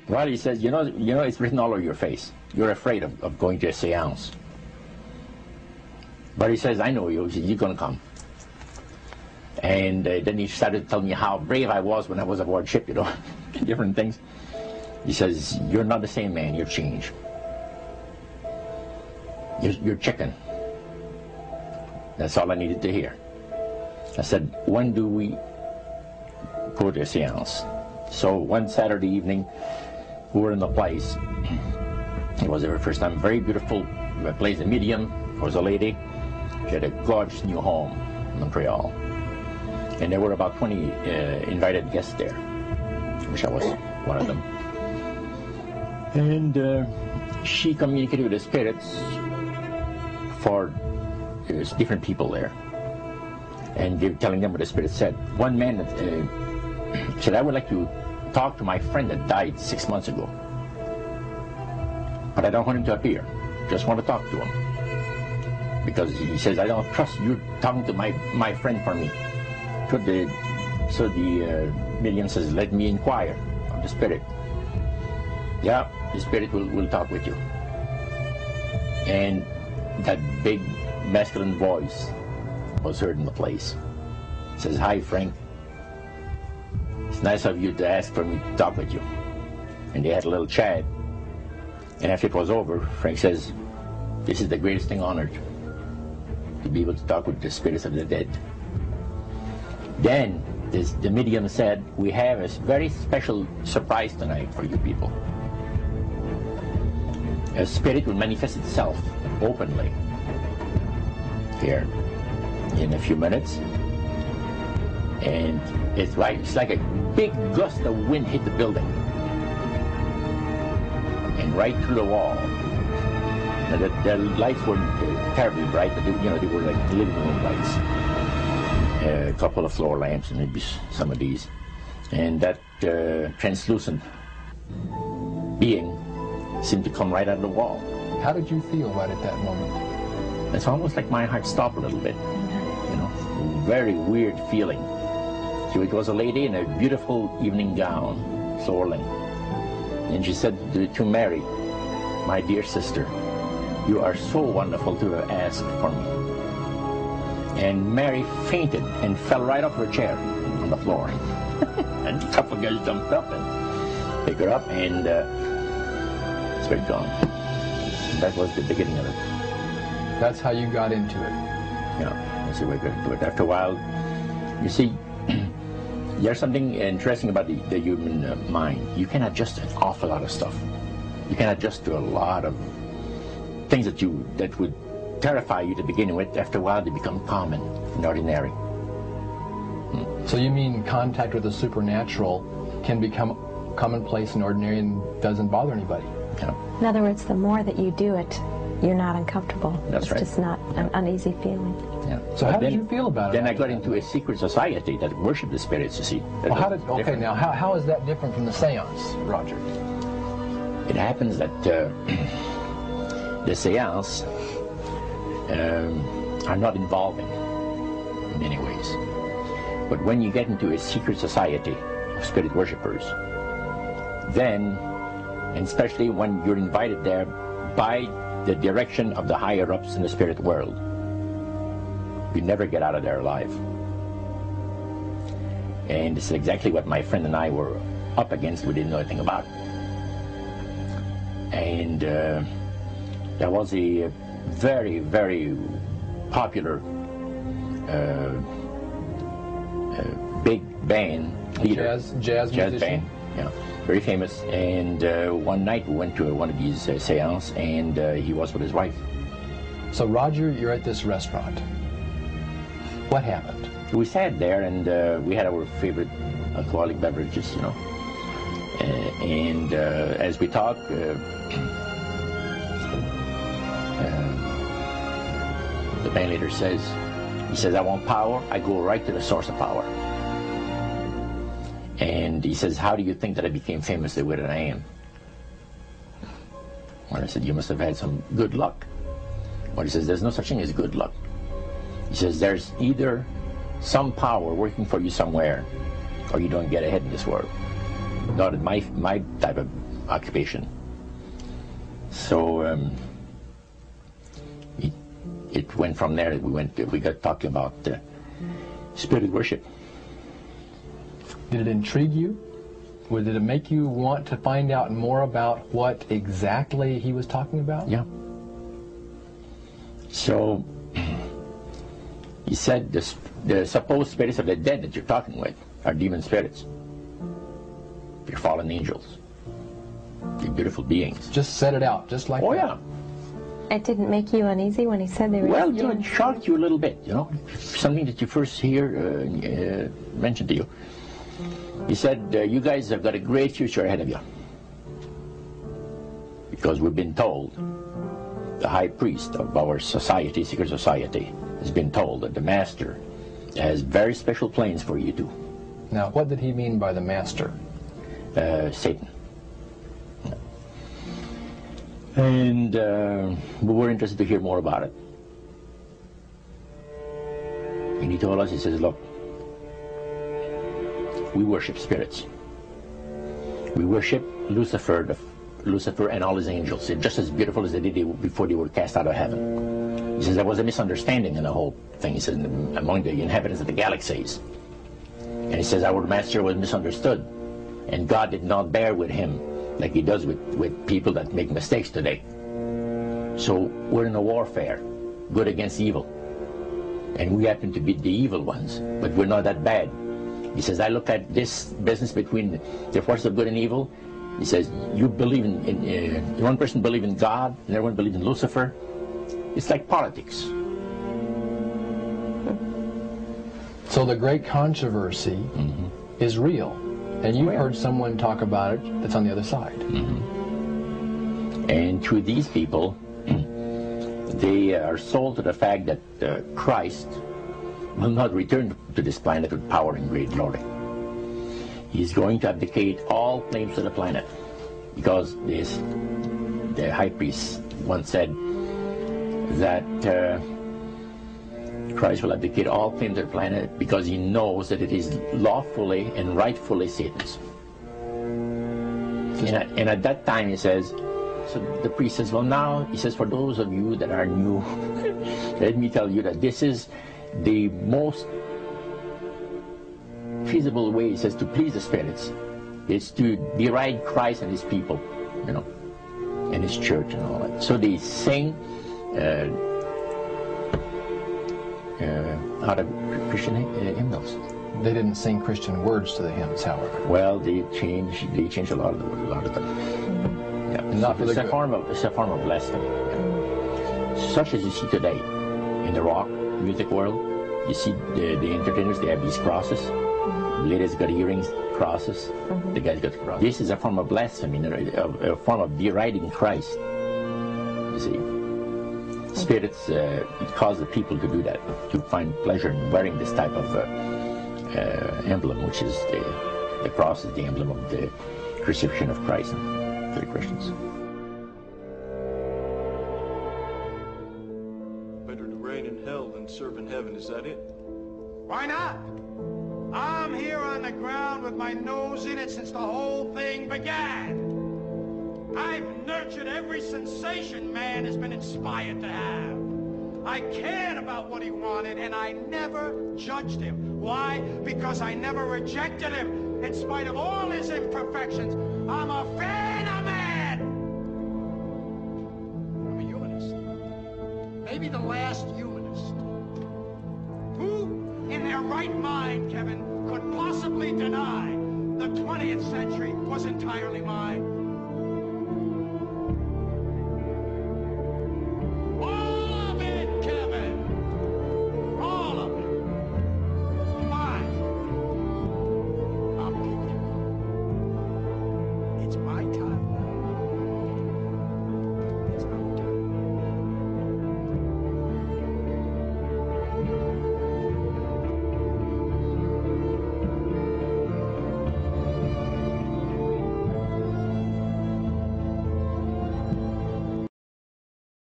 Well, he says, you know, it's written all over your face. You're afraid of going to a seance. But he says, I know you. He says, you're going to come. And then he started telling me how brave I was when I was aboard ship, you know, different things. He says, you're not the same man, you're changed. You're chicken. That's all I needed to hear. I said, when do we go to a seance? So one Saturday evening, we were in the place. It was the very first time. Very beautiful place. The medium was a lady. She had a gorgeous new home in Montreal. And there were about 20 invited guests there, which I was one of them. And she communicated with the spirits for different people there. And telling them what the spirit said. One man said, I would like to talk to my friend that died 6 months ago. But I don't want him to appear. Just want to talk to him. Because he says, I don't trust you talking to my friend for me. So the medium says, let me inquire of the spirit. Yeah, the spirit will talk with you. And that big masculine voice was heard in the place. It says, hi, Frank. It's nice of you to ask for me to talk with you. And they had a little chat. And after it was over, Frank says, this is the greatest thing on earth, to be able to talk with the spirits of the dead. Then the medium said, we have a very special surprise tonight for you people. A spirit will manifest itself openly here in a few minutes. And it's like a big gust of wind hit the building. And right through the wall. Now the lights weren't terribly bright, but they were like living room lights. A couple of floor lamps and maybe some of these. And that translucent being seemed to come right out of the wall. How did you feel right at that moment? It's almost like my heart stopped a little bit. You know, very weird feeling. So it was a lady in a beautiful evening gown, floorling. And she said to Mary, my dear sister, you are so wonderful to have asked for me. And Mary fainted and fell right off her chair on the floor. And a couple of guys jumped up and picked her up, and spirit gone. And that was the beginning of it. That's how you got into it. Yeah, that's the way I got into it. After a while, you see, there's something interesting about the human mind. You can adjust an awful lot of stuff. You can adjust to a lot of things that would terrify you to begin with. After a while, they become common and ordinary. So you mean contact with the supernatural can become commonplace and ordinary and doesn't bother anybody? Yeah. In other words, the more that you do it, you're not uncomfortable. That's right. It's just not an uneasy feeling. Yeah. So how did you feel about it? Then I got into a secret society that worshiped the spirits, you see. Well, how is that different from the seance, Roger? It happens that the seance are not involving in many ways. But when you get into a secret society of spirit worshippers, then, and especially when you're invited there by the direction of the higher-ups in the spirit world, you never get out of there alive. And this is exactly what my friend and I were up against. We didn't know anything about. And there was a very, very popular big band leader. Jazz musician? Band, yeah, very famous. And one night we went to one of these seances, and he was with his wife. So Roger, you're at this restaurant. What happened? We sat there, and we had our favorite alcoholic beverages, you know. And as we talked, the band leader says, I want power. I go right to the source of power. And he says, how do you think that I became famous the way that I am? Well, I said, you must have had some good luck. Well, he says, there's no such thing as good luck. He says, there's either some power working for you somewhere, or you don't get ahead in this world. Not in my type of occupation. So it went from there. We got talking about spirit worship. Did it intrigue you? Or did it make you want to find out more about what exactly he was talking about? Yeah. So he said the supposed spirits of the dead that you're talking with are demon spirits. They're fallen angels. They're beautiful beings. Just set it out, just like that. Oh, yeah. It didn't make you uneasy when he said they were Well, it shocked you a little bit, something that you first hear mentioned to you. He said, you guys have got a great future ahead of you. Because we've been told, the high priest of our society, secret society, has been told that the master has very special plans for you too. Now, what did he mean by the master? Satan. And we were interested to hear more about it. And he told us, he says, look, we worship spirits. We worship Lucifer and all his angels. They're just as beautiful as they did before they were cast out of heaven. He says there was a misunderstanding in the whole thing. He says among the inhabitants of the galaxies. And he says our master was misunderstood. And God did not bear with him like he does with people that make mistakes today. So we're in a warfare, good against evil. And we happen to be the evil ones, but we're not that bad. He says, I look at this business between the forces of good and evil. He says, you believe in one person believes in God, and everyone believes in Lucifer. It's like politics. So the great controversy is real. And you've heard someone talk about it that's on the other side. And to these people, they are sold to the fact that Christ will not return to this planet with power and great glory. He's going to abdicate all claims to the planet, because the high priest once said that Christ will abdicate all claims to the planet because he knows that it is lawfully and rightfully Satan's. And at that time, he says, so the priest says, well, now, he says, for those of you that are new, let me tell you that this is the most feasible way, he says, to please the spirits. It's to deride Christ and his people, and his church and all that. So they sing out of Christian hymnals. They didn't sing Christian words to the hymns, however. Well, they changed a lot of them. Yeah. And not for it's a form of blasphemy. Yeah. Such as you see today in the rock music world. You see the entertainers, they have these crosses. The ladies got earrings, crosses. The guys got crosses. This is a form of blasphemy, a form of deriding Christ. You see. Spirits cause the people to do that, to find pleasure in wearing this type of emblem, which is the cross is the emblem of the crucifixion of Christ for the Christians. Better to reign in hell than serve in heaven, is that it? Why not? I'm here on the ground with my nose in it since the whole thing began. I've nurtured every sensation man has been inspired to have. I cared about what he wanted, and I never judged him. Why? Because I never rejected him, in spite of all his imperfections. I'm a fan of man! I'm a humanist. Maybe the last humanist. Who, in their right mind, Kevin, could possibly deny the 20th century was entirely mine?